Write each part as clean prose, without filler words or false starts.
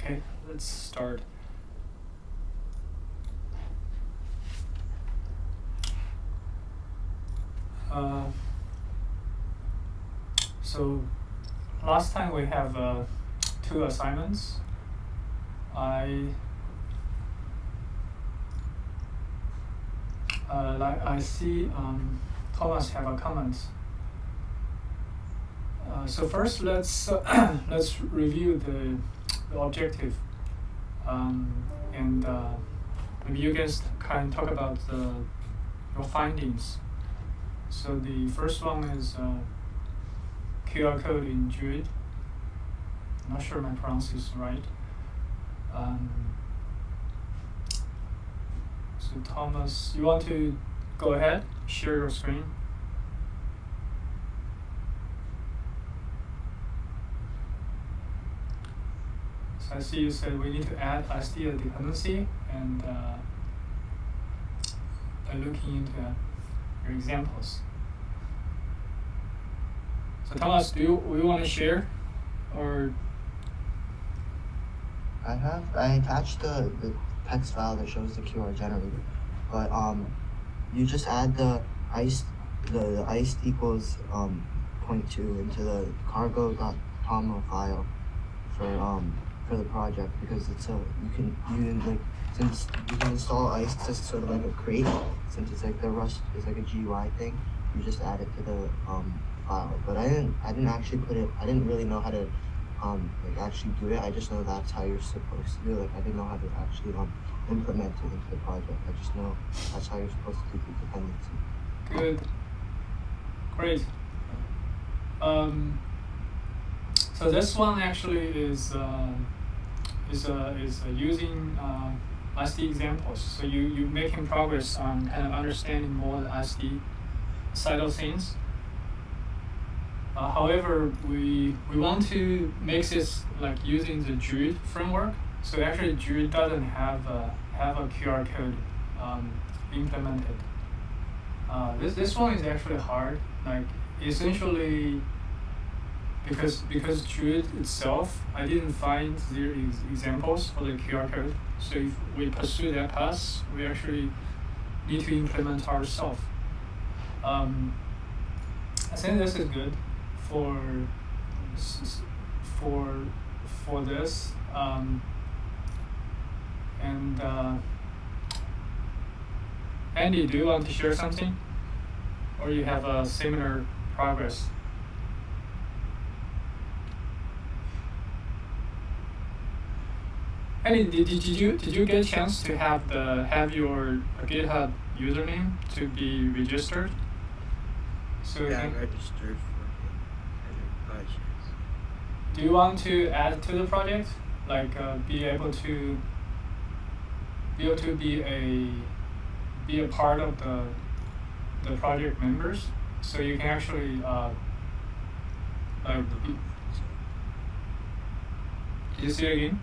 Okay, let's start. So last time we have 2 assignments. I see Thomas have a comment. So first let's let's review the objective, and maybe you guys can talk about your findings. So the first one is QR code in druid. I'm not sure my pronunciation is right. So Thomas, you want to go ahead, share your screen? So I see you said we need to add SD dependency, and by looking into your examples. So Thomas, do you want to share, or? I attached the text file that shows the QR generator, but you just add the iced equals 0.2 into the cargo.toml file for the project, because it's since you can install ice just sort of like a crate, since it's like the Rust is like a GUI thing, you just add it to the file. But I didn't actually put it. I didn't really know how to actually do it. I just know that's how you're supposed to do it. I didn't know how to actually implement it into the project. I just know that's how you're supposed to do the dependency. Good. Great. So this one actually is using SD examples. So you're making progress on kind of understanding more the SD side of things. However, we want to make this like using the druid framework. So actually, druid doesn't have a QR code implemented. This one is actually hard. Like essentially, because druid itself, I didn't find their examples for the QR code. So if we pursue that path, we actually need to implement ourselves. I think this is good for this, and Andy, do you want to share something, or you have a similar progress? Andy, did you get a chance to have your GitHub username to be registered? So yeah, I registered for the project. Do you want to add to the project, like be able to be a part of the project members, so you can actually like. Did you see it again?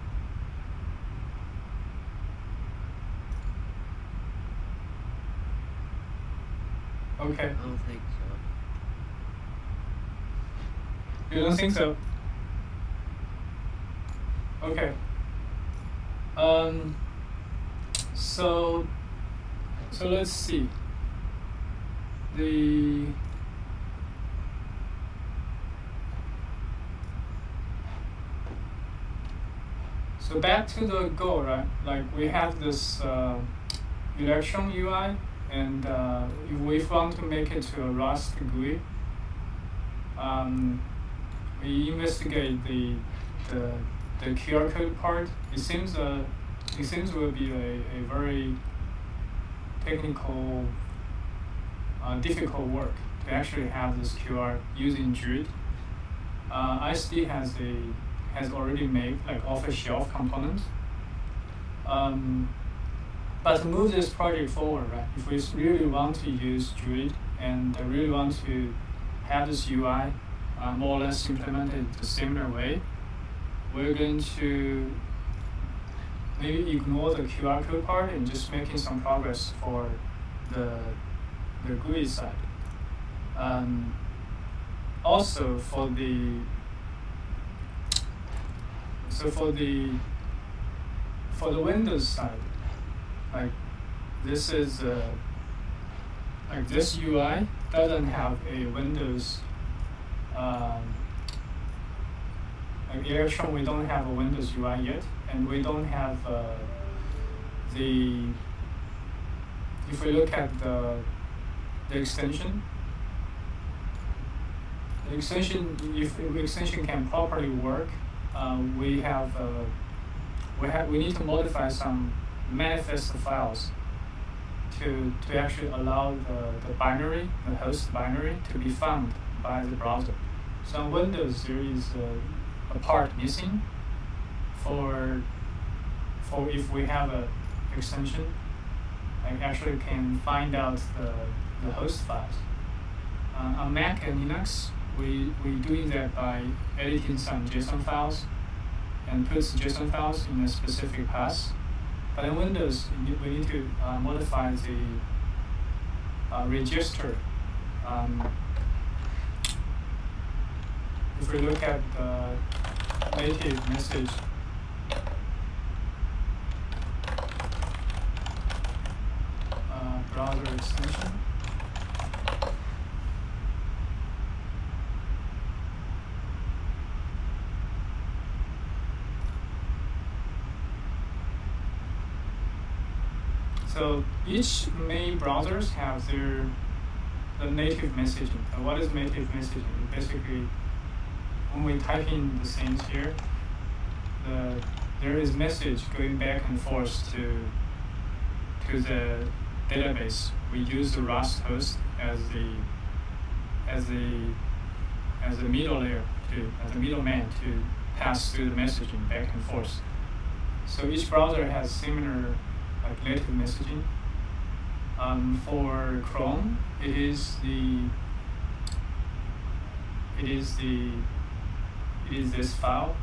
Okay. I don't think so. You don't think so? Okay. So let's see. So back to the goal, right? Like we have this election UI, and if we want to make it to a Rust GUI, we investigate the QR code part. It seems will be a very technical, difficult work to actually have this QR using druid. ISD has already made like off-the-shelf components. But to move this project forward, right? If we really want to use druid and really want to have this UI more or less implemented the similar way, we're going to maybe ignore the QR code part and just making some progress for the GUI side. Also for the for the Windows side, like this is like this UI doesn't have a Windows. Like Electron, we don't have a Windows UI yet, and we don't have the. If we look at the extension, if the extension can properly work, we need to modify some manifest files to actually allow the binary, the host binary, to be found by the browser. So on Windows, there is a part missing for if we have a extension, I actually can find out the host files. On Mac and Linux, we doing that by editing some JSON files and puts JSON files in a specific path. But in Windows, we need to modify the register. If we look at the native message, browser extension, so each main browsers have the native messaging. What is native messaging? Basically, when we type in the things here, there is message going back and forth to the database. We use the Rust host as the middle layer as the middleman to pass through the messaging back and forth. So each browser has similar like native messaging. For Chrome, it is this file.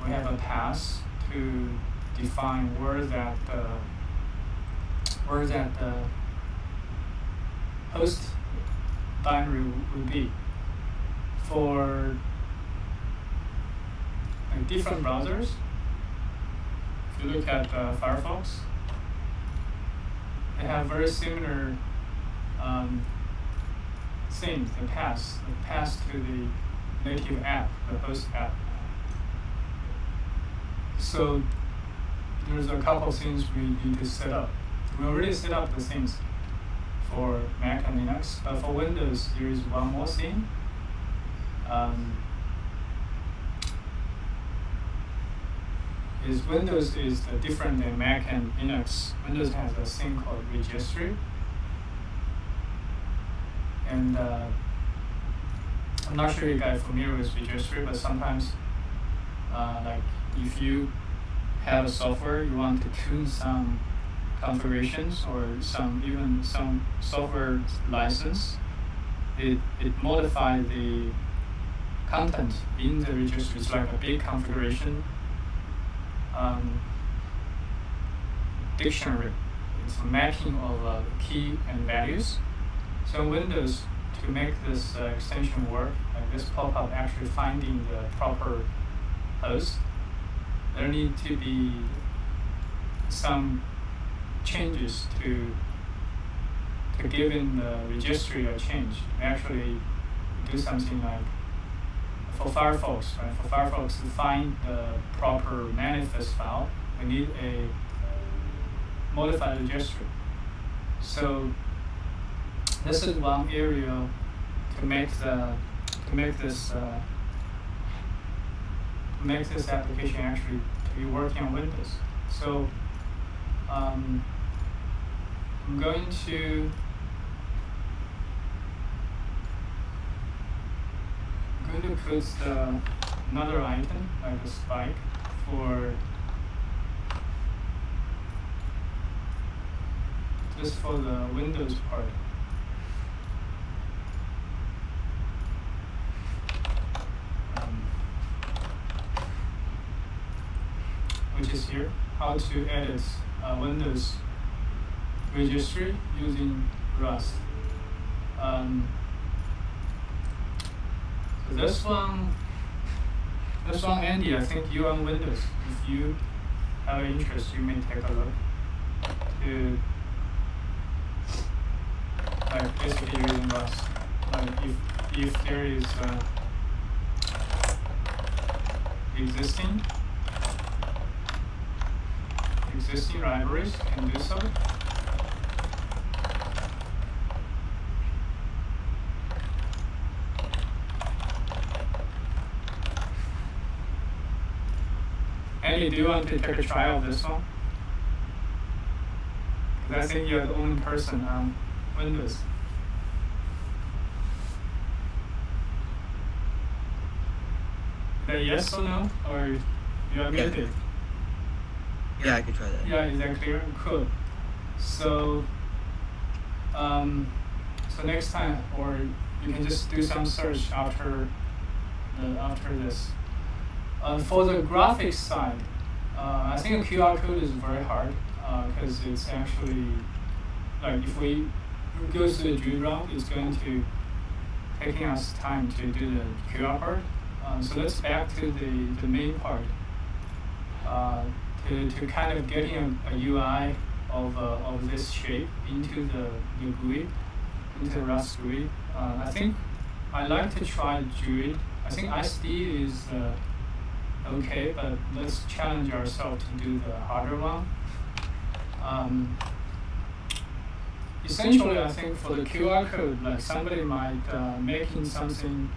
We have a path to define where that host binary will be. For like different browsers, if you look at Firefox, they have very similar things, the path to the native app, the host app. So there's a couple things we need to set up. We already set up the things for Mac and Linux, but for Windows, there is one more thing. Windows is different than Mac and Linux. Windows has a thing called Registry. And I'm not sure you guys are familiar with Registry, but sometimes like if you have a software, you want to tune some configurations or even some software license, it modifies the content in the registry. It's like a big configuration dictionary. It's a mapping of key and values. So in Windows, to make this extension work, like this pop-up actually finding the proper host, there need to be some changes to giving the registry a change. We actually do something like for Firefox, right? For Firefox to find the proper manifest file, we need a modified registry. So this is one area to make this application actually to be working on Windows. So I'm going to put another item like a spike for just for the Windows part. Which is here, how to edit Windows registry using Rust. So this one, Andy, I think you're on Windows. If you have an interest, you may take a look to like basically using Rust. Like if there is existing libraries can do so. Andy, do you want to take a try of this one? Because I think you're the only person on Windows. Yes or no? Or you are muted? Yeah, I could try that. Yeah, is that clear? Cool. So, so next time, or you can just do some search after this. For the graphics side, I think a QR code is very hard because it's actually like if we go to the druid route, it's going to taking us time to do the QR part. So let's back to the main part. To kind of getting a UI of this shape into the GUI, into the Rust GUI. I think I like to try Druid. I think ISD is okay, but let's challenge ourselves to do the harder one. Essentially, I think for the QR code, like somebody might making something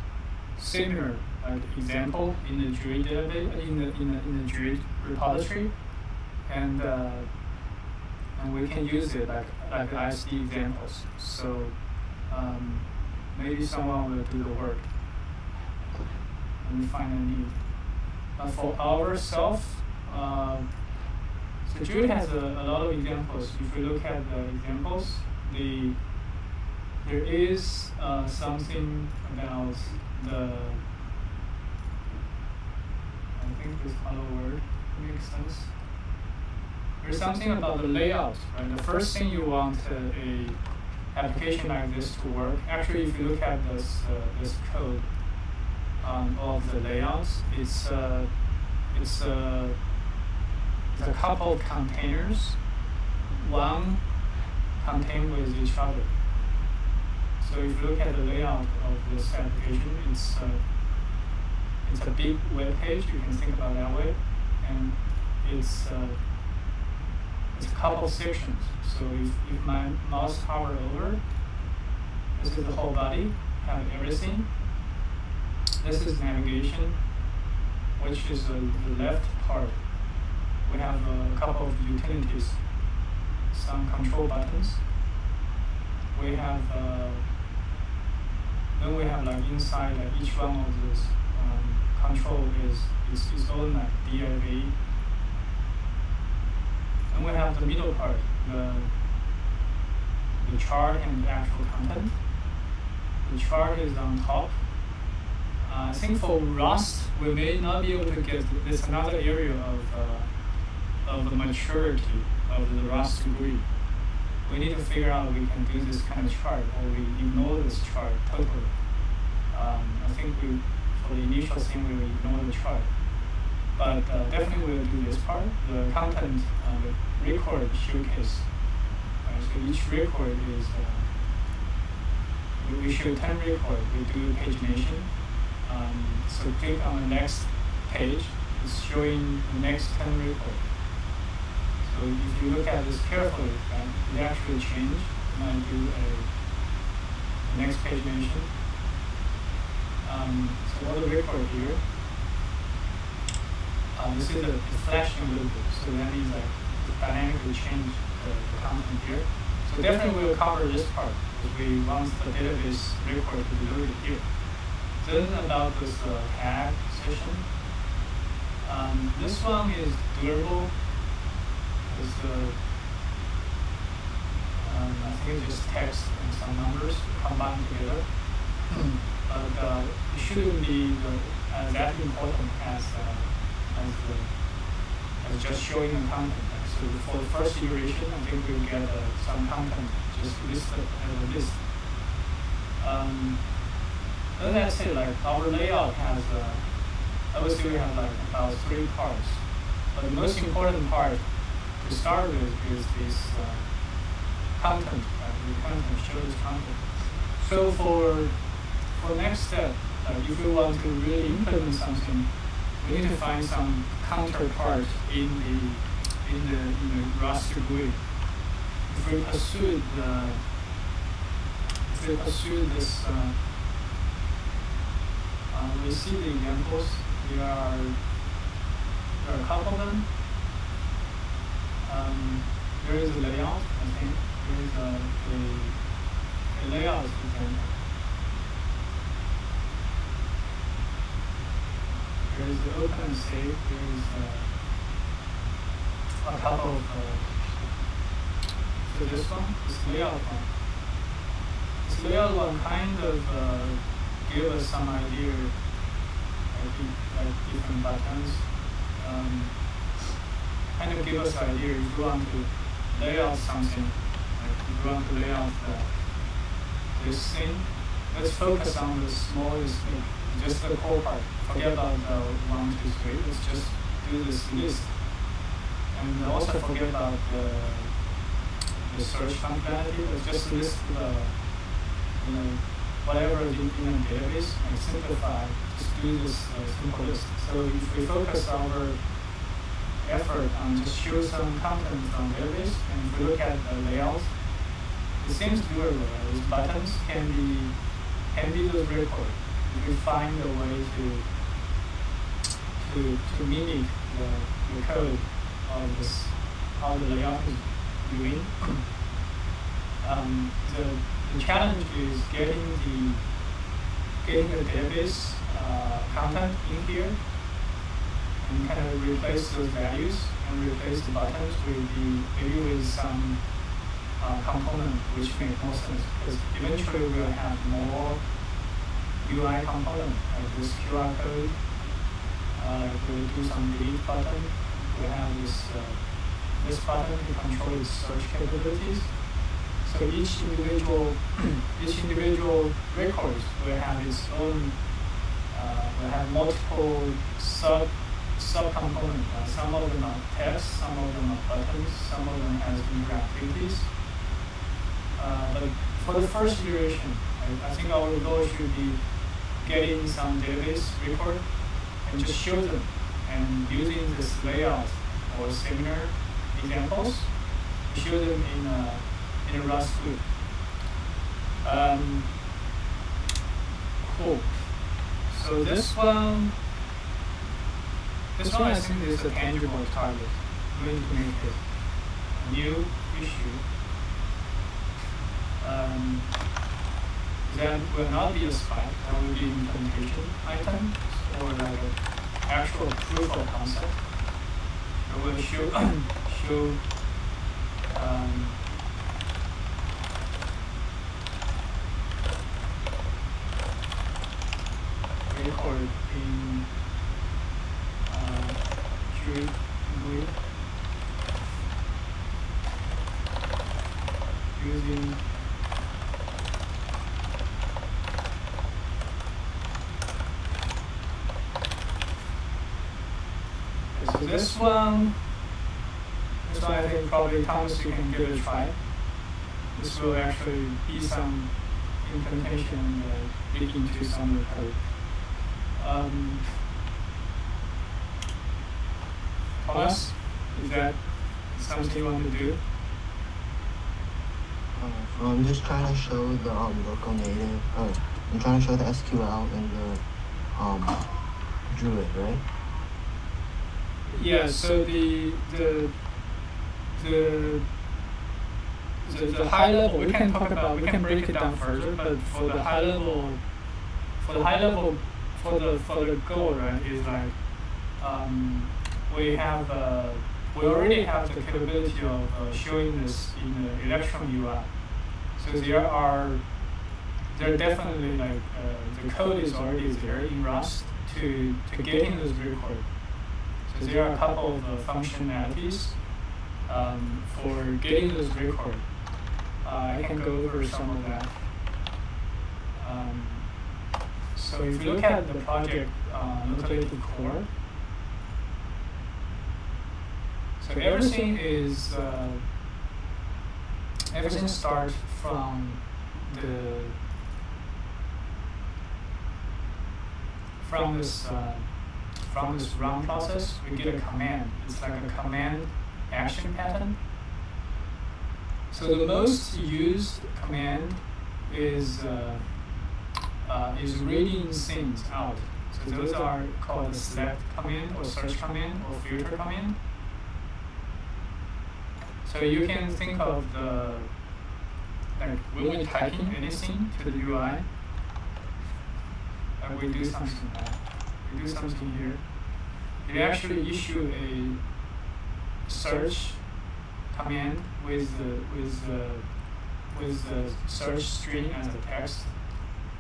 similar, like example in the Druid database, in the Druid repository, and we can use it like ISD examples. So maybe someone will do the work and we find a need. But for ourselves, so Druid has a lot of examples. If we look at the examples, there is something about the, I think this hello word makes sense. There's something about the layout, right? The first thing you want a application like this to work. Actually, if you look at this code of the layouts, it's a couple of containers, one contained with each other. So if you look at the layout of this application, it's a big web page. You can think about it that way, and it's a couple of sections. So if my mouse hover over, this is the whole body, have everything. This is navigation, which is the left part. We have a couple of utilities, some control buttons. We have then we have like inside like each one of those control is its own like div. And we have the middle part, the chart and the actual content. The chart is on top. I think for Rust, we may not be able to get this another area of the maturity of the Rust GUI. We need to figure out we can do this kind of chart, or we ignore this chart totally. I think for the initial thing, we will ignore the chart. But definitely we'll do this part, the content record showcase. So each record is, we show 10 record, we do pagination. So click on the next page, it's showing the next 10 record. So if you look at this carefully, it actually changed. And I do a next pagination. So all the record here. This is the flashing a little bit, so that means that it dynamically change the content here. So definitely we'll cover this part because we want the database record to be loaded here. Then about this tag session. This one is durable. I think it's just text and some numbers combined together. But it shouldn't be that important as just showing the content. So for the first iteration, I think we'll get some content just listed as a list. And that's it. Like our layout has, obviously we have like about 3 parts. But the most important part to start with is this content. The content shows content. So for next step, if we want to really implement something, we need to find some counterpart in the Rust GUI. If we pursue this, we see the examples. There are a couple of them. There is a layout, I think. There is a layout example. There is the open and save. There is a couple of. So this one, this layout one. This layout one kind of give us some idea, like different buttons. Kind of give us an idea if you want to lay out something, like if you want to lay out this thing. Let's focus on the smallest thing, just the core part. Forget about the 1, 2, 3. Let's just do this list, and also forget about the search functionality. Let's just list the whatever is in the database and simplify. Just do this simple list. So if we focus our effort on just show some content from database, and if we look at the layout, it seems doable. These buttons can be those records. If we find a way to mimic the code of this, how the layout is doing. The challenge is getting the database content in here and kind of replace those values and replace the buttons maybe with some component which make more sense, because eventually we'll have more UI component like this QR code. We'll do some delete button. We'll have this button to control its search capabilities. So each individual records will have its own, will have multiple sub-components. Some of them are text, some of them are buttons, some of them has interactivities. But for the first iteration, I think our goal should be getting some database record and just show them, and using this layout or similar examples, show them in a Rust GUI. Cool. So this one I think is a tangible target. I'm going to make it a new issue. That will not be a spike, that will be an implementation item, or like an actual proof of concept. It will show record in druid GUI using so this one I think probably Thomas, you can give it a try. This will actually be some implementation, dig into some of the code. Thomas, is that something you want to do? I'm just trying to show the local native. I'm trying to show the SQL and the druid, right? Yeah. So the high level, we can talk about. We can break it down further. But for the high level, for the goal, right, is like we already have the capability of showing this in the Electron UI. So there are definitely like the code is already there in Rust to getting those records. So there are a couple of functionalities for getting those records. I can go over some of that. So if you look at the project notated core, So everything is everything starts from this run process. We get a command. It's like a command action pattern. So the most used command is reading things out. So those are called the select command or search command or filter command. So you can think of like when we're typing anything to the UI, like we do something here. It actually issue a search command with the search string as a text,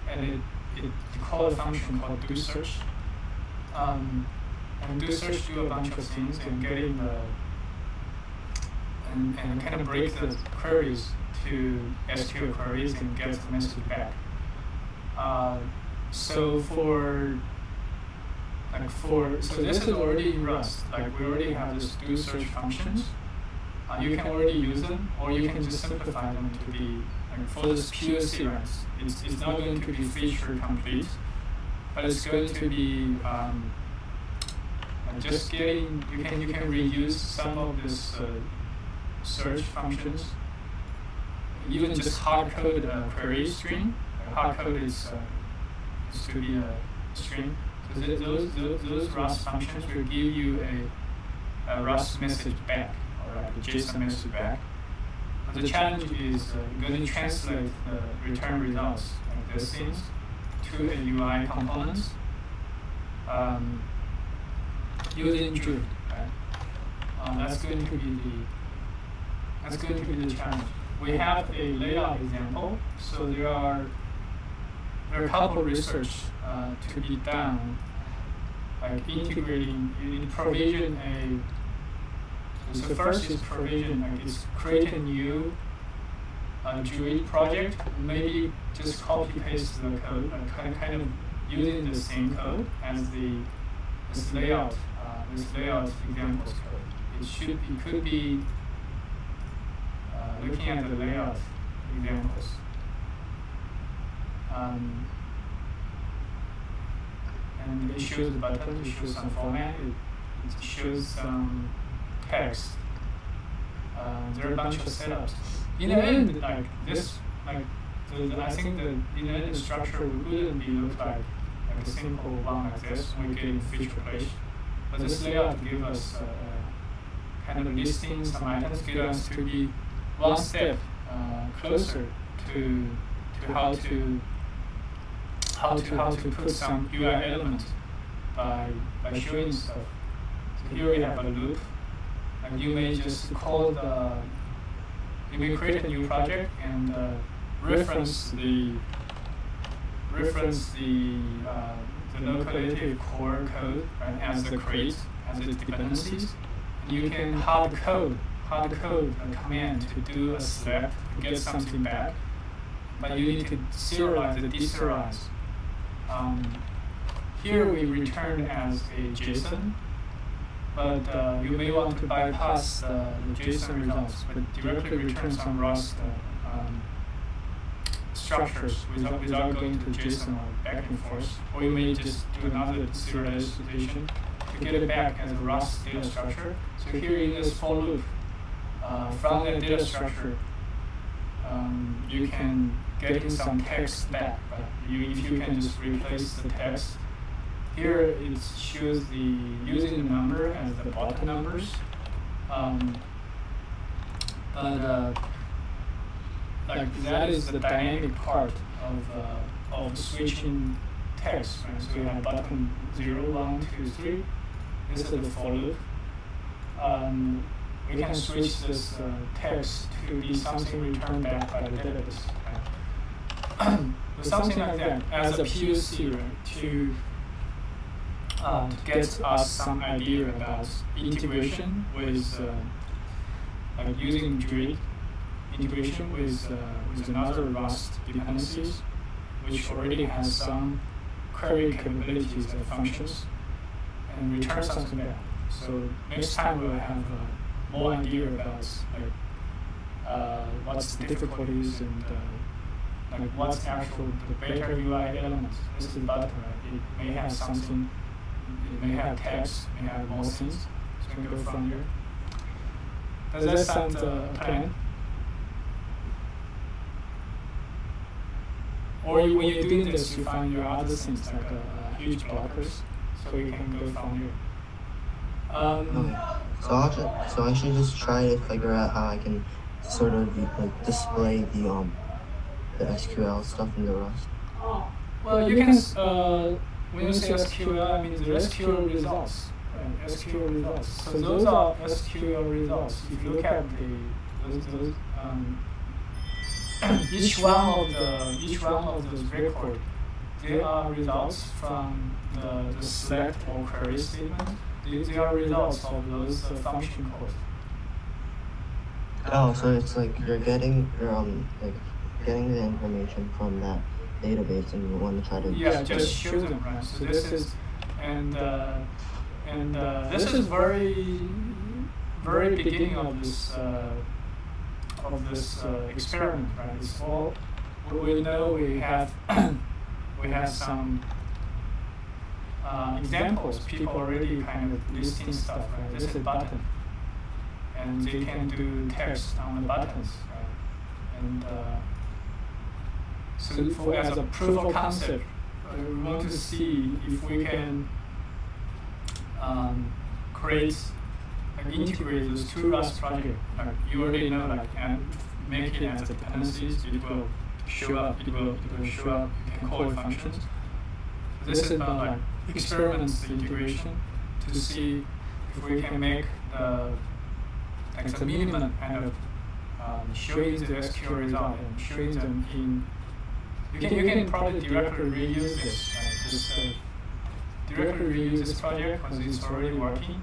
and it call a function called do search. And do search do a bunch of things and getting and kind of break the queries to SQL queries and get the message back. So this is already in Rust. Like we already have this do search functions. You can already use them, or you can just simplify them to be like for this POC runs. It's not going to be feature complete, but it's going to be just getting. You can reuse some of this search functions. Even just hard code query string. Hard code is to be a string. So those Rust functions will give you a Rust message back, or like a JSON message back. But the challenge is going to translate the return results, like these things, to a UI components using druid. Right? That's going to be the challenge. We have a layout example, so there are a couple of research to be done, like integrating, you need provision so first is provision, like it's create a new druid project, maybe just copy paste the code, kind of using the same code as this layout examples code. It could be looking at the layout examples. And it shows the button, it shows some format, it shows some text. There are a bunch of setups. In the end, like this, like I think the in-end structure wouldn't be look like a simple one like this when we get in feature page. But this layout gives us kind of listing some items, get us to be one step closer to how to put some UI element by showing stuff. So here we have a loop. Like you may just call you may create a new project and reference the local native core code, right, as the crate, as its dependencies. And you can hard code a command to do a select to get something back, but you need to serialize and deserialize. Here we return as a JSON, but you may want to bypass the JSON results, but directly return some Rust structures without going to JSON or back and forth. Or you may just do another serialization to get it back as a Rust data structure. So here in this for loop, from that data structure, you can get in some text back. But if you can just replace the text, here it shows the using the number as the bottom numbers. Like that is the dynamic part of switching text. Right? So we have button 0, 1, 2, 3. This is the for loop. We can switch this text to be something returned back by the database. Right? So something like that as a POC, right, to get us some idea about integration with, like using druid, integration with another Rust dependencies, which already has some query capabilities and functions, and return something back. So next time we'll have more idea about like what's the difficulties and like what's actual the beta UI element. This is the button, right? It may have something, it may have text, it may have more things. So we can go from here. Does that sound a plan? Or when you're doing this, you find your other things like huge blockers, so you can go from here. Okay. So I should just try to figure out how I can sort of like display the SQL stuff in the Rust. Well, you can when you say SQL, I mean the SQL results. Right? SQL results. So those are SQL results. If you look at those each one of those records, they are results from the select or query statement. They are results of those function codes. Oh, so it's like you're getting like getting the information from that database, and you want to try to just show them, right? So this is this is very beginning of this experiment, right? It's all we know. We have we have some examples. People already kind of listing stuff, right? This is a button, and they can do text on the buttons, right? And so as a proof of concept, we want to see if we can create, like integrate those two Rust projects. Like you already know, like and make it as dependencies. It will show up. It will show up. You can call it functions. So this is about like experiments the integration to see if we can make the minimum kind of showing the SQL result and showing them in. You can probably directly reuse this. Just directly reuse this project because it's already working.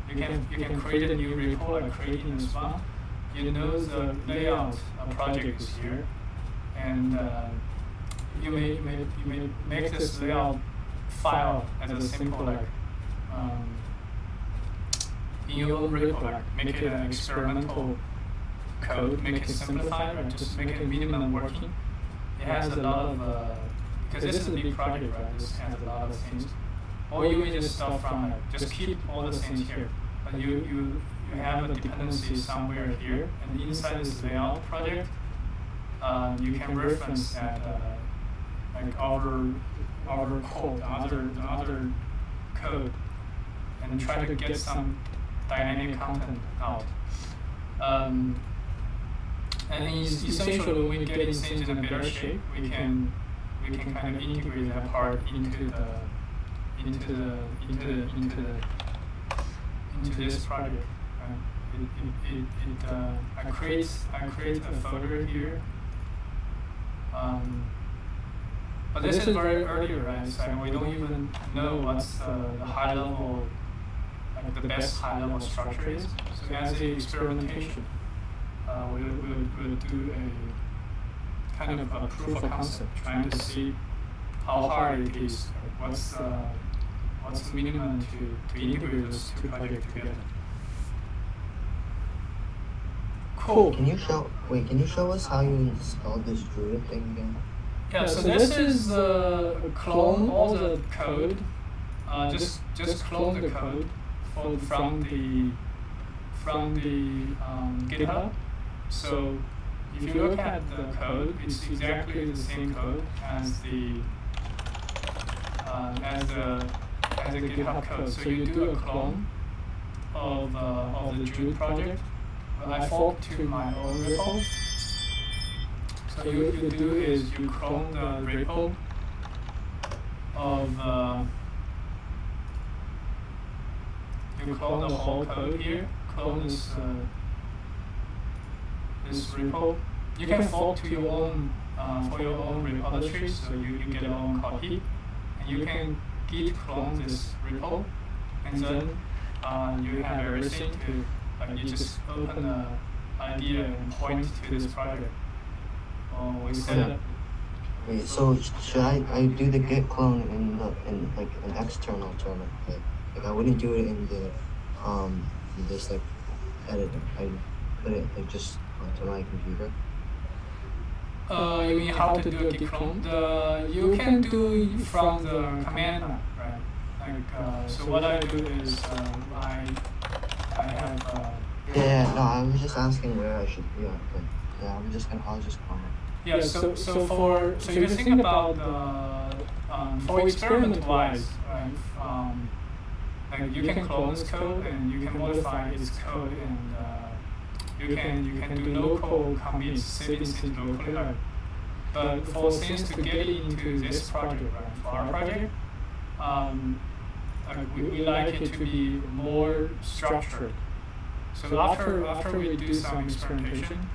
You can create a new repo like creating this one. You know the layout of project is here, and you may make this layout file as a simple like in your own repo, like make it an experimental code, make it simplified, right? Just make it minimum working. It has a lot of because this is a big project, right? This has a lot of things. Or you may just start from like just keep all the things here, but you have a dependency somewhere here, and inside this layout project, you can reference that like our code, the other code, and try to get some dynamic content out. And essentially, when we get things in a better shape, we can kind of integrate that part into this project. I create a folder here. But this is very early, right? So we don't even know what's the high level, like the best high level structure is. So as the experimentation, we'll do a kind of a proof of concept, trying to see how hard it is. What's the minimum to integrate those two projects together. Cool. Can you show us how you installed this druid thing again? Yeah, so this is clone all the code. Just clone the code from the GitHub. So if you look at the code, it's exactly the same code as the GitHub code. So you do a clone of the druid project. I fork to my own repo. So you do is you clone the repo of you clone the whole code here. Clone this repo. You can fork to your own for your own repository, so you get your own copy, and you can git clone this repo, and then you have everything to. You just open the idea and point to this project. We set up. Wait, so should I do the git clone in like an external terminal? Like I wouldn't do it in the this like editing. I put it like just onto my computer. You mean how to do a git clone? You can do from the command line, right? Like, so what I do is I have. Yeah, no, I was just asking where I should. Yeah, but yeah, I'll just clone it. Yeah, so if you think about for experiment wise, right? Like you can clone this code and you can modify its code and you can do local commits, saving things locally, right? But for things to get into this project, right? For our project, like we like it to be more structured. So after we do some experimentation,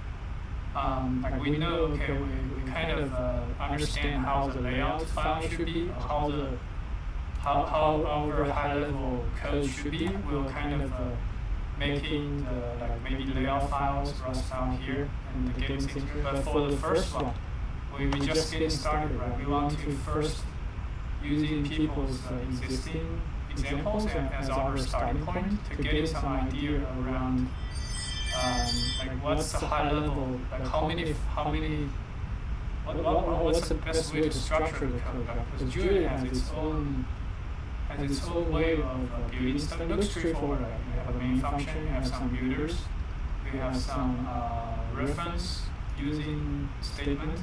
like we know, okay, we kind of understand how the layout file should be, or how our high level code should be. We'll kind of making the like maybe layout files, Rust file here, and the getting things here. But for the first one, we just getting started, right? We want to first using people's existing examples as our starting point to getting some idea around like what's the high level, like what's the best way to structure the code, right? Because Druid has its own way of building stuff. It looks straightforward, right? We have a main function, we have some builders, we have some reference using statement.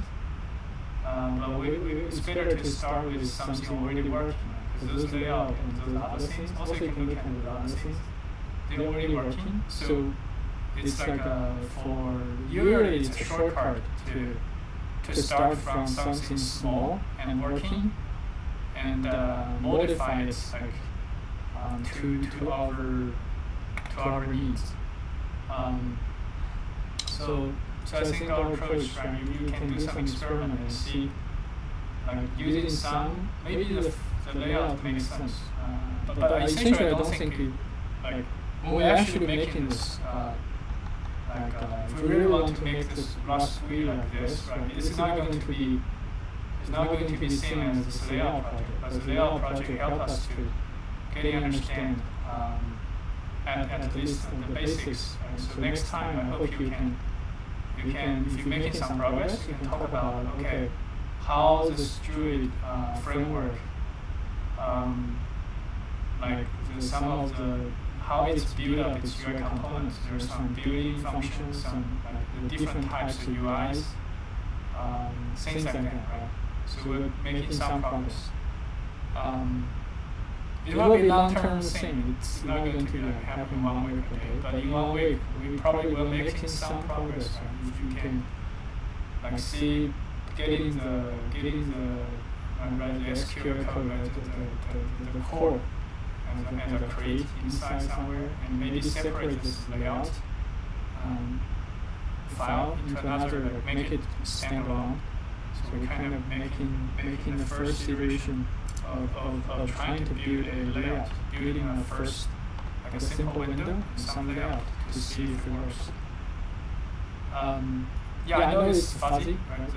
But it's better to start with something already working, because those layout and those other things, also you can look at the other things, they're already working. So it's like for usually it's a shortcut to start from something small and working and modify it like to our needs. So I think our approach, right, you can do some experiment and see, like using some, maybe the layout makes sense. But essentially I don't think it, like when we're actually making this, if we really want to make this Rust GUI like this, right, it's not going to be the same as this layout project. But the layout project help us to getting understand at least the basics. Right? So next time I hope you can if you're making some progress, you can talk about, okay, how this Druid framework, like some of the how it's built up its UI components. There's some building functions, some like the different types of UIs, things like that, right? So we're making some progress. It will be a long-term thing. It's not going to happen 1 week per day, but in 1 week we probably will making some progress. Right? If you can like see getting the SQL code, right, the core as a create inside somewhere, and maybe separate this layout file into another, like make it standalone. So we're kind of making the first iteration of trying to build a layout, building a first like a simple window and some layout to see if it works. Yeah, I know it's fuzzy, right?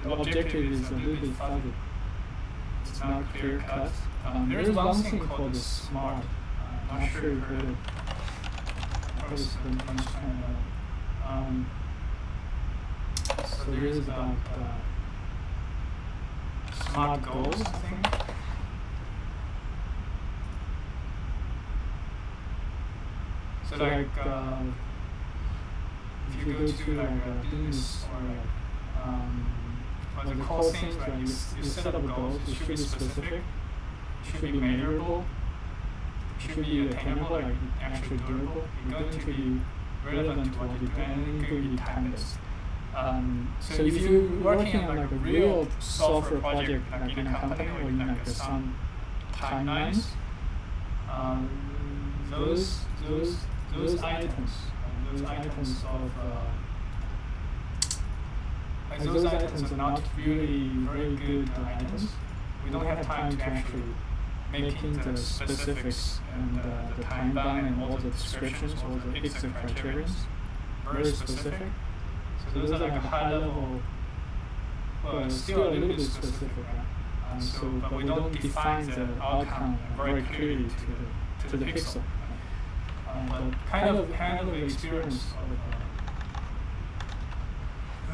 The objective is a little bit fuzzy. It's not clear cut. There is one thing called the smart. I'm not sure you heard it. Probably spent much time about it. So there is about smart goals, I think. So like if you go to like a business or like the core things, right, you set up goals. It should be specific, it should be measurable, it should be attainable, like actually durable. It's going to be relevant to what you do, and it could be time-based. So if you're working on like a real software project, like in a company or in like some timelines, those items of like those items are not really very good items. We don't have time to actually making the specifics and the time bound and all the descriptions, all the exit criterions, very specific. So those are like a high level, well, still a little bit specific, right? But we don't define the outcome very clearly to to the pixel. But kind of experience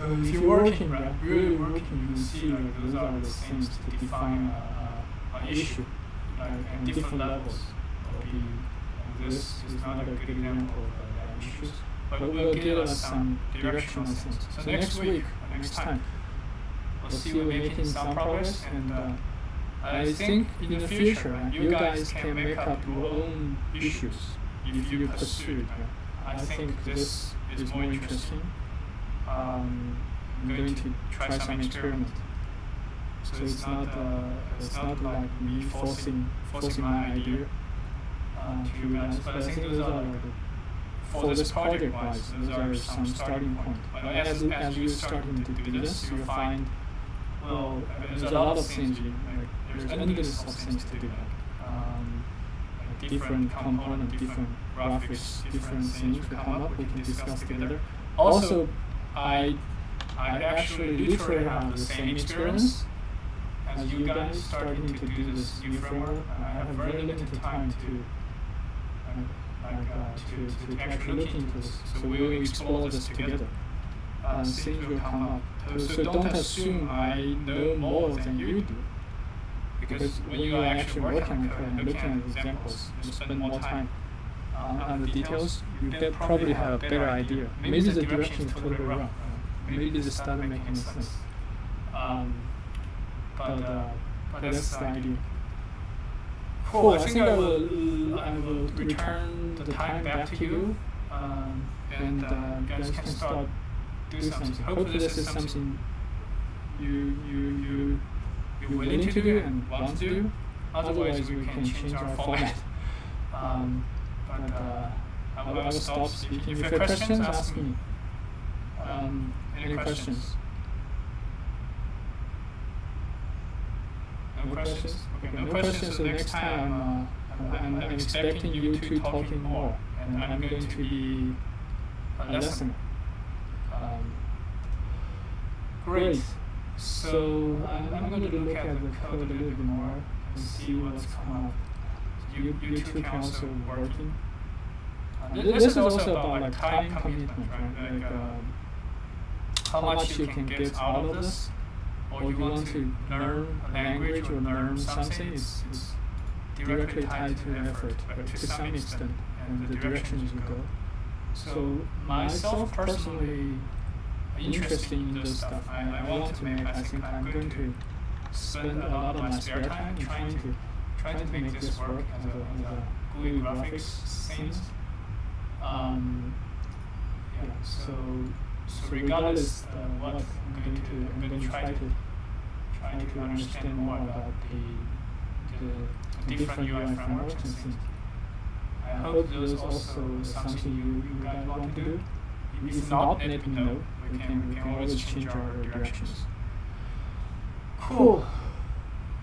of if you're working, right, really working, you see like those are the things to define an issue, like at different levels. This is not a good example of issues, but it will give us some directional things. So next week, next time, we'll see we're making some progress, and I think in the future, right, you guys can make up your own issues if you pursue it. Right? I think this is more interesting. I'm going to try some experiment. So it's not like me forcing my idea to you guys, but I think those are for this project-wise, those are some starting point. But as you're starting to do this, you'll find there's a lot of things. There's endless of things to do. Like different component, different graphics, different things to come up. We can discuss together. Also, I actually literally have the same experience as you guys starting to do this new framework. I have very limited time to actually look into this. So we will explore this together. Things will come up. So don't assume I know more than you do. Because when you are actually working on code and looking at examples, you spend more time on the details, you probably have a better idea. Maybe the direction is totally wrong. Maybe this doesn't make any sense. But that's the idea. Cool. I think I will return the time back to you, and you guys can start do something. Hopefully this is something you're willing to do and want to do. Otherwise we can change our format. I will stop speaking. If you have questions, ask me. Any questions? No questions? Okay, no questions. So next time I'm expecting you two talking more, and I'm going to be a listener. Great. So I'm going to look at the code a little bit more and see what's come up. You two can also working. This is also about like time commitment, right? Like how much you can get out of this, or you want to learn a language or learn something. It's directly tied to effort, but to some extent, and the directions you go. So myself personally, interested in this stuff. I want to make. I think I'm going to spend a lot of my spare time trying to make this work as a GUI graphics things. So regardless what I'm going to try to understand more about the different UI frameworks and things. I hope there's also something you guys want to do. If not, let me know. We can always change our directions. Cool.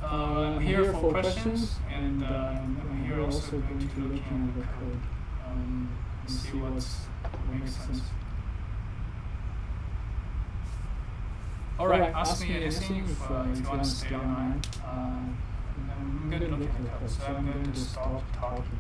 I'm here for questions, and I'm here also going to look at the code and see what makes sense. Alright, ask me anything if you want to stay online. I'm going to look at the code, so I'm going to stop talking.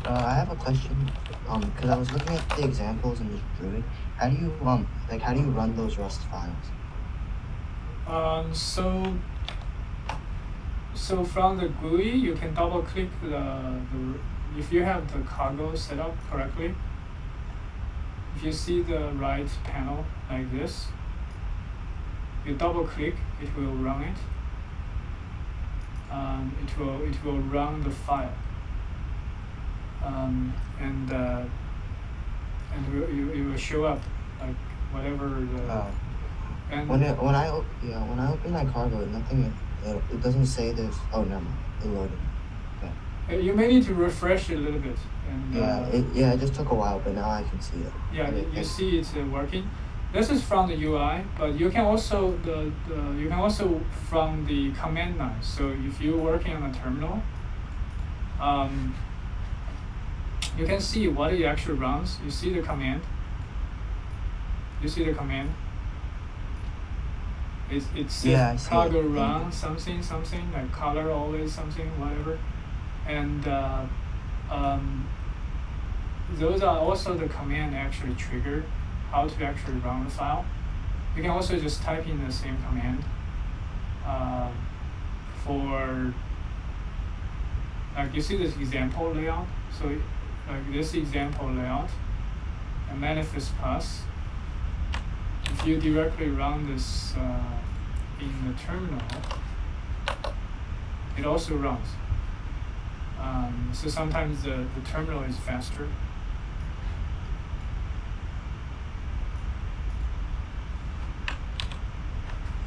I have a question. Because I was looking at the examples in the Druid. How do you run those Rust files? So from the GUI, you can double click if you have the cargo set up correctly. If you see the right panel like this, you double click, it will run it. It will run the file, and it will show up like whatever the. And when I open my cargo, nothing. It doesn't say this. Oh, never mind. It loaded. Okay. You may need to refresh it a little bit. And it just took a while, but now I can see it. Yeah, you see it's working. This is from the UI, but you can also from the command line. So if you're working on a terminal, you can see what it actually runs. You see the command. It says cargo run something like color always something whatever, and those are also the command actually trigger how to actually run the file. You can also just type in the same command for, like you see this example layout. So like this example layout, and manifest plus. If you directly run this in the terminal, it also runs. So sometimes the terminal is faster.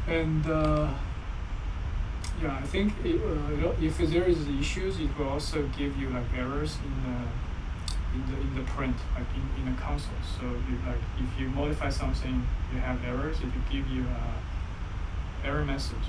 And I think if there is issues, it will also give you like errors in the print, like in the console. So if you modify something, you have errors. It will give you a error message.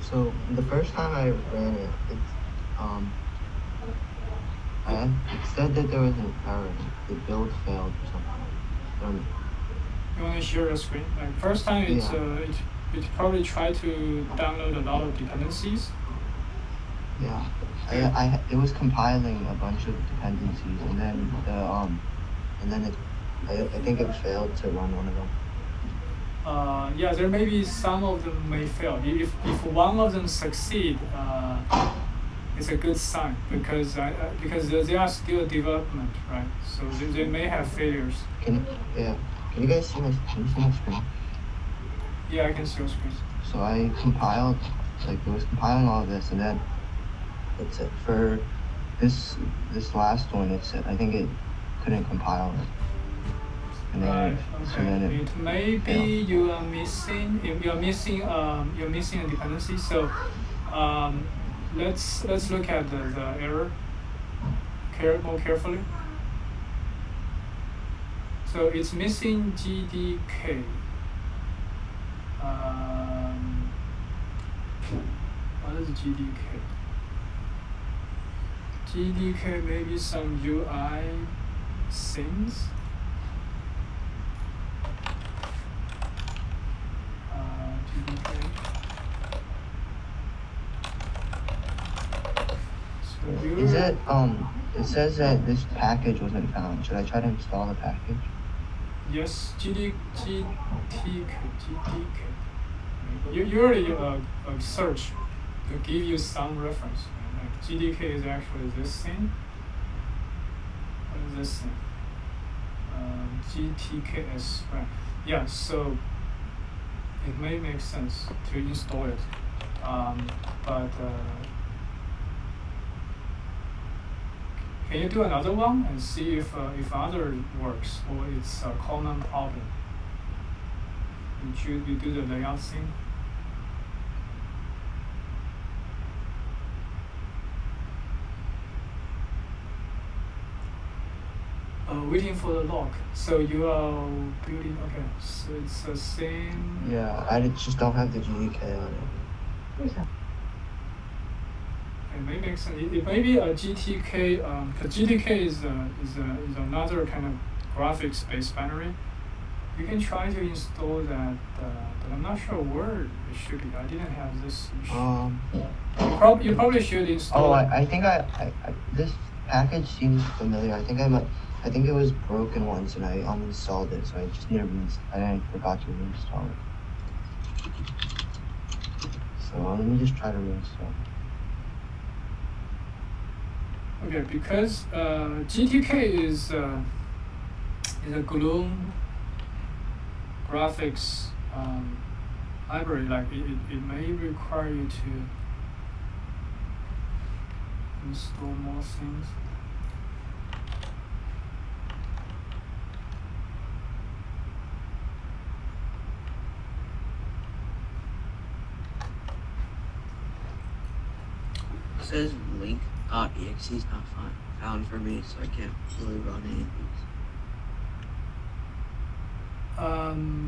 So the first time I ran it, it said that there was an error. The build failed or something. You want to share your screen? Like first time, it probably tried to download a lot of dependencies. Yeah, it was compiling a bunch of dependencies, and then I think it failed to run one of them. There may be some of them may fail. If one of them succeed, it's a good sign because they are still development, right? So they may have failures. Can you guys see my screen? Yeah, I can see your screen. So I compiled, it was compiling all of this, and then it's for this last one. I think it couldn't compile it. Right. Okay. It may be you're missing a dependency. So let's look at the error more carefully. So it's missing GDK. What is GDK? GDK maybe some UI things. Is it it says that this package wasn't found. Should I try to install the package? Yes, GTK. You already search to give you some reference. Like GDK is actually this thing. What is this thing? GTKS, right? Yeah, so it may make sense to install it, but can you do another one and see if other works or it's a common problem? You do the layout thing. waiting for the lock. So you are building. Okay, so it's the same. Yeah, I just don't have the GDK on it. It may make sense. It may be a GTK. Because GTK is another kind of graphics-based binary. You can try to install that, but I'm not sure where it should be. I didn't have this. You probably should install. Oh, I think this package seems familiar. I think it was broken once and I uninstalled it, so I just need to I forgot to reinstall it. So let me just try to reinstall it. Okay, because GTK is a Gloom graphics library. Like it may require you to install more things. It says link.exe is not found for me, so I can't really run any of these.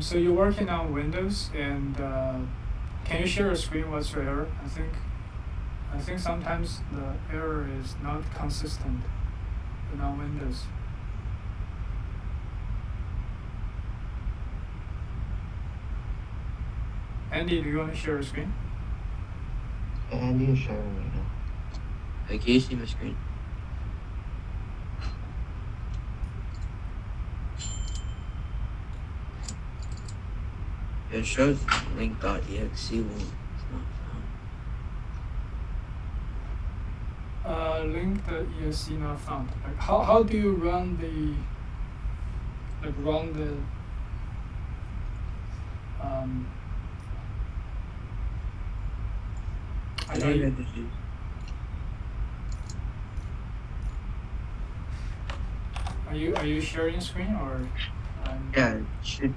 So you're working on Windows, and can you share a screen? What's your error? I think sometimes the error is not consistent on Windows. Andy, do you want to share a screen? Andy is sharing right now. Hey, can you see my screen? It shows link.exe will it's not found. Link.exe not found. Like how do you run the I know you had to do. Are you sharing screen or? Yeah, it should.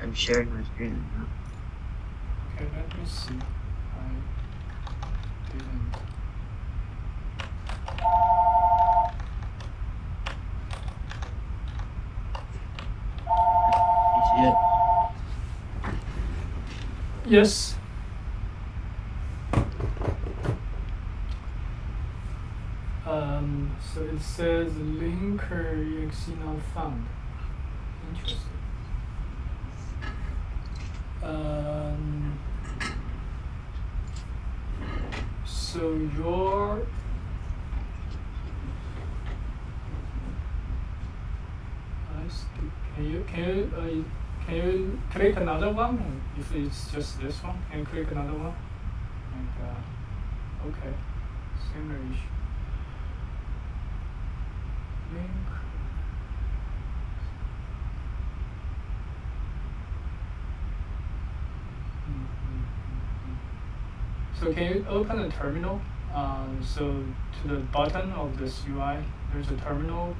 I'm sharing my screen now. Okay, let me see. I didn't. You see it? Yes. So it says linker exe not found. Interesting. So your can you click another one? If it's just this one, can you click another one? And okay, similar issue. Link. So can you open a terminal? So to the bottom of this UI, there's a terminal.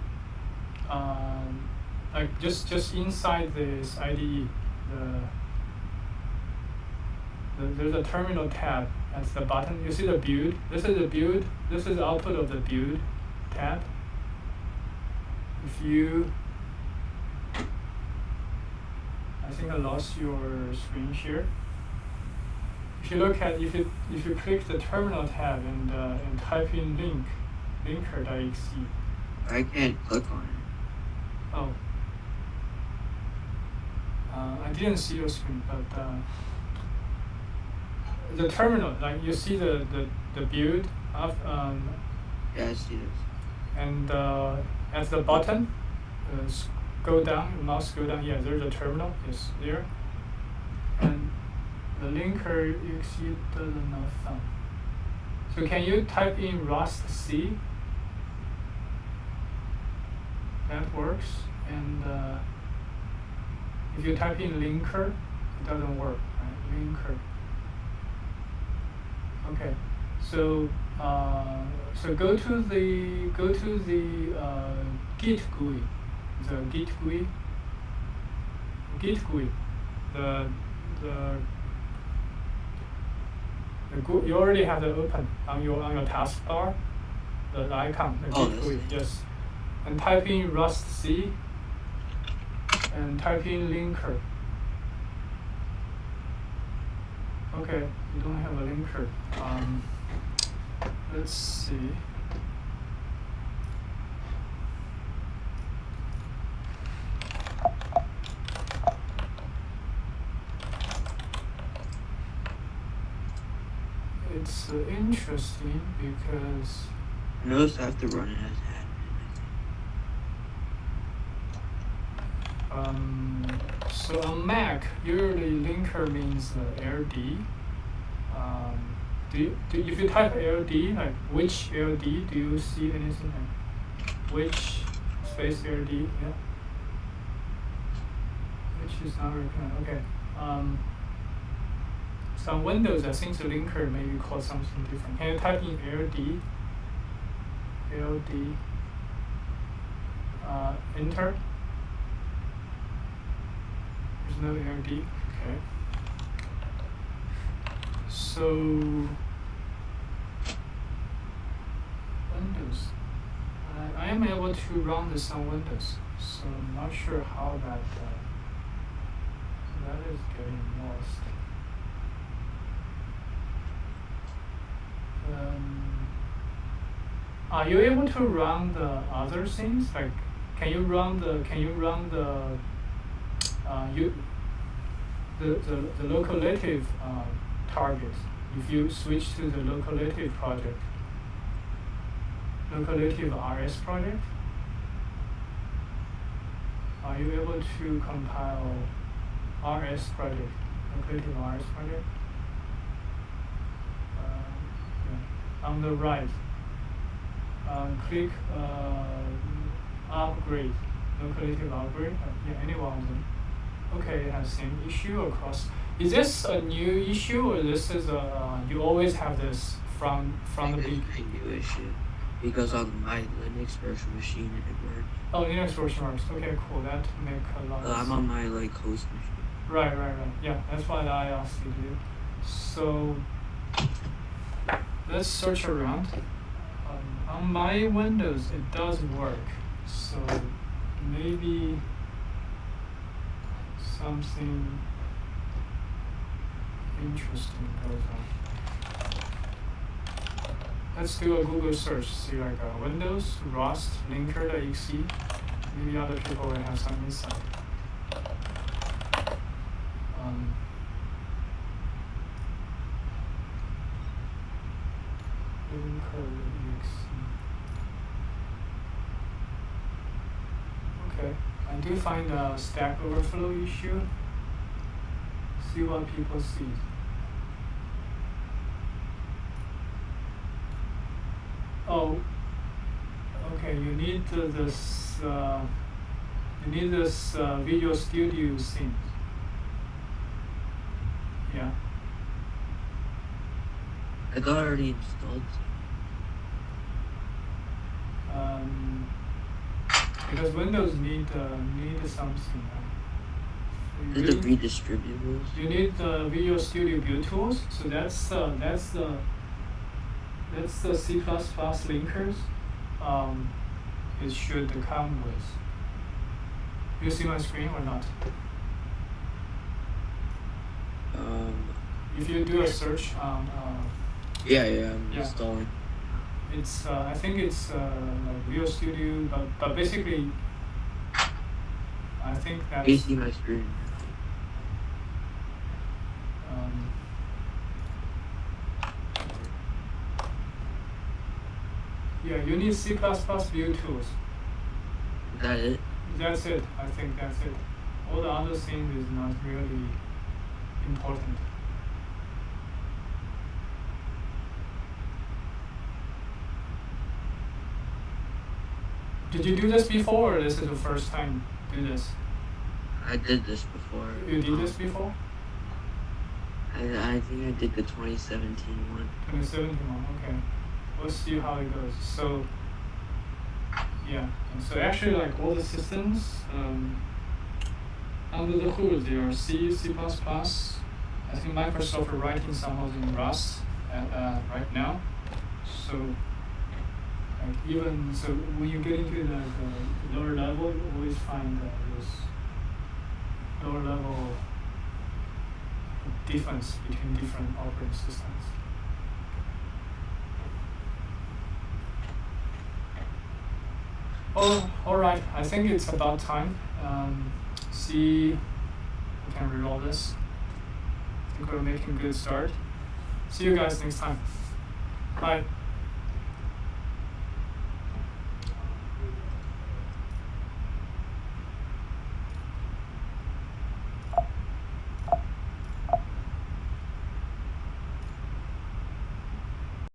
Like just inside this IDE, there's a terminal tab at the bottom. You see the build. This is the build. This is the output of the build tab. If you, I think I lost your screen share. If you look at if you click the terminal tab and type in linker.exe. I can't click on it. Oh. I didn't see your screen, but the terminal, like you see the build of Yeah, I see this. and at the bottom, go down, mouse go down. Yeah, there's a terminal. Yes, there. And the linker exe does not found. So can you type in Rust C? That works. And if you type in linker, it doesn't work. Right? Linker. Okay. So go to the Git GUI, the Git GUI, you already have it open on your taskbar, the icon, the Git GUI, yes. and type in Rust C and type in linker. Okay, you don't have a linker. Let's see. It's interesting because Notice I have to run it as admin. So on Mac, usually linker means LD. If you type LD, like which LD, do you see anything like which space LD? Yeah. Which is not recommended. Okay. Some Windows, I think the linker may be called something different. Can you type in LD? LD. Enter. There's no LD. Okay. So Windows. I am able to run this on Windows, so I'm not sure how that is getting lost. Are you able to run the other things? Like, can you run the local native target if you switch to the local native project, local native RS project? Are you able to compile RS project, local native RS project? Yeah. On the right, click upgrade, local native upgrade. Yeah, any one of them. Okay, it has same issue across. Is this a new issue, or this is you always have this from the beginning? It's a new issue because on my Linux virtual machine it works. Oh, Linux virtual works. Okay, cool. That make a lot of sense. I'm on my host machine. Right. Yeah, that's what I asked you to do. So let's search around. On my Windows, it does work. So maybe something interesting goes on. Let's do a Google search. See like Windows, Rust, linker.exe. Maybe other people will have some insight. Linker.exe. Okay, I do find a Stack Overflow issue. See what people see. Oh, okay. You need this. You need this Visual Studio thing. Yeah. I got already installed. Because Windows need something. Did the redistributables? You need the Visual Studio build tools. So that's the C++ linkers. It should come with. You see my screen or not? If you do a search on. Yeah, I'm installing. It's I think it's like Visual Studio, but basically, I think that's. You see my screen. Yeah, you need C++ build tools. Is that it? That's it. I think that's it. All the other things is not really important. Did you do this before, or this is the first time you do this? I did this before. You did this before? I think I did the 2017 one. 2017 one, okay. We'll see how it goes. So, yeah. And so actually, like all the systems, under the hood, there are C, C++. I think Microsoft are writing some of them in Rust right now. So, Like even so, when you get into the lower level, you always find those lower level difference between different operating systems. Oh, all right. I think it's about time. See, we can reroll this. I think we're making a good start. See you guys next time. Bye.